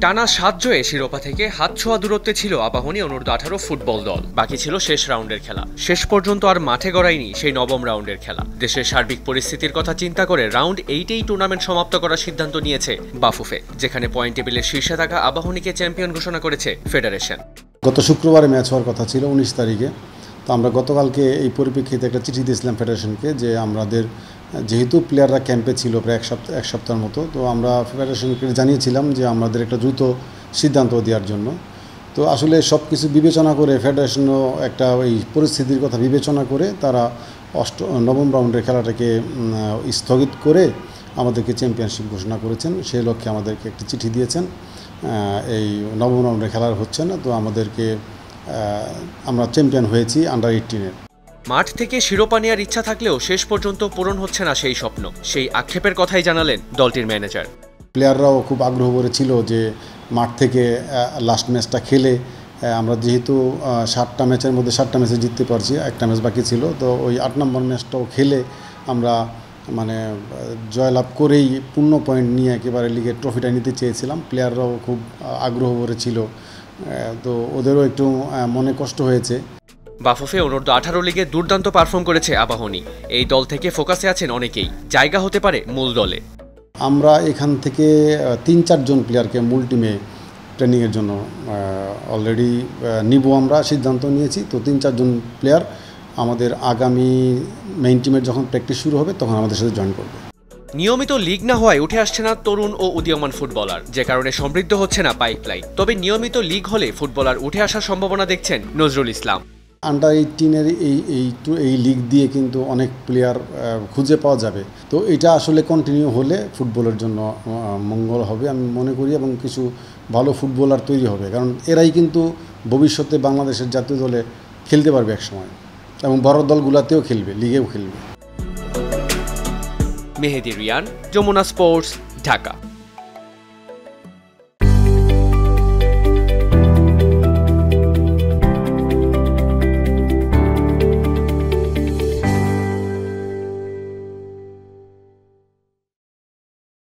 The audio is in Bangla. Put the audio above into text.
টানা ৭ জয়ে শিরোপা থেকে হাত ছোঁয়া দূরত্বে ছিল আবাহনী অনূর্ধ্ব-18 ফুটবল দল। বাকি ছিল শেষ রাউন্ডের খেলা। শেষ পর্যন্ত আর মাঠে গড়ায়নি সেই নবম রাউন্ডের খেলা। দেশের সার্বিক পরিস্থিতির কথা চিন্তা করে রাউন্ড 8-এই টুর্নামেন্ট সমাপ্ত করার সিদ্ধান্ত নিয়েছে বাফুফে, যেখানে পয়েন্ট টেবিলের শীর্ষে থাকা আবাহনীকে চ্যাম্পিয়ন ঘোষণা করেছে ফেডারেশন। গত শুক্রবারে ম্যাচ হওয়ার কথা ছিল 19 তারিখে। তো আমরা গতকালকে এই পরিপ্রেক্ষিতে একটা চিঠি দিয়েছিলাম ফেডারেশনকে যে আমাদের যেহেতু প্লেয়াররা ক্যাম্পে ছিল প্রায় এক সপ্তাহের মতো, তো আমরা ফেডারেশনকে জানিয়েছিলাম যে আমাদের একটা দ্রুত সিদ্ধান্ত দেওয়ার জন্য। তো আসলে সব কিছু বিবেচনা করে ফেডারেশনও একটা ওই পরিস্থিতির কথা বিবেচনা করে তারা নবম রাউন্ডের খেলাটাকে স্থগিত করে আমাদেরকে চ্যাম্পিয়নশিপ ঘোষণা করেছেন। সেই লক্ষ্যে আমাদেরকে একটি চিঠি দিয়েছেন, এই নবম রাউন্ডের খেলা হচ্ছে না, তো আমরা চ্যাম্পিয়ন হয়েছি আন্ডার-18-এর। মাঠ থেকে শিরোপা নেওয়ার ইচ্ছা থাকলেও শেষ পর্যন্ত পূরণ হচ্ছে না সেই স্বপ্ন। সেই আক্ষেপের কথাই জানালেন দলটির ম্যানেজার। প্লেয়াররাও খুব আগ্রহ করে ছিল যে মাঠ থেকে লাস্ট ম্যাচটা খেলে আমরা যেহেতু 7টা ম্যাচের মধ্যে 7টা ম্যাচে জিততে পারছি, একটা ম্যাচ বাকি ছিল, তো ওই 8 নম্বর ম্যাচটাও খেলে আমরা জয়লাভ করেই পূর্ণ পয়েন্ট নিয়ে একেবারে লিগের ট্রফিটা নিতে চেয়েছিলাম। প্লেয়াররাও খুব আগ্রহ করে ছিল, তো ওদেরও একটু মনে কষ্ট হয়েছে। বাফুফে অনূর্ধ্ব-18 লিগে দুর্দান্ত পারফর্ম করেছে আবাহনী। এই দল থেকে ফোকাসে আছেন অনেকেই, জায়গা হতে পারে মূল দলে। আমরা এখান থেকে 3-4 জন প্লেয়ারকে মূল টিমে ট্রেনিংয়ের জন্য অলরেডি নিব, আমরা সিদ্ধান্ত নিয়েছি। তো 3-4 জন প্লেয়ার আমাদের আগামী মেইন টিমের যখন প্র্যাকটিস শুরু হবে তখন আমাদের সাথে জয়েন করবে। নিয়মিত লিগ না হওয়ায় উঠে আসছে না তরুণ ও উদীয়মান ফুটবলার, যে কারণে সমৃদ্ধ হচ্ছে না পাইপলাইন। তবে নিয়মিত লিগ হলে ফুটবলার উঠে আসার সম্ভাবনা দেখছেন নজরুল ইসলাম। আন্ডার-18-এর এই লিগ দিয়ে কিন্তু অনেক প্লেয়ার খুঁজে পাওয়া যাবে। তো এটা আসলে কন্টিনিউ হলে ফুটবলের জন্য মঙ্গল হবে আমি মনে করি, এবং কিছু ভালো ফুটবলার তৈরি হবে, কারণ এরাই কিন্তু ভবিষ্যতে বাংলাদেশের জাতীয় দলে খেলতে পারবে একসময়, এবং বড় দলগুলোতেও খেলবে, লিগেও খেলবে। মেহেদী রিয়ান, যমুনা স্পোর্টস, ঢাকা।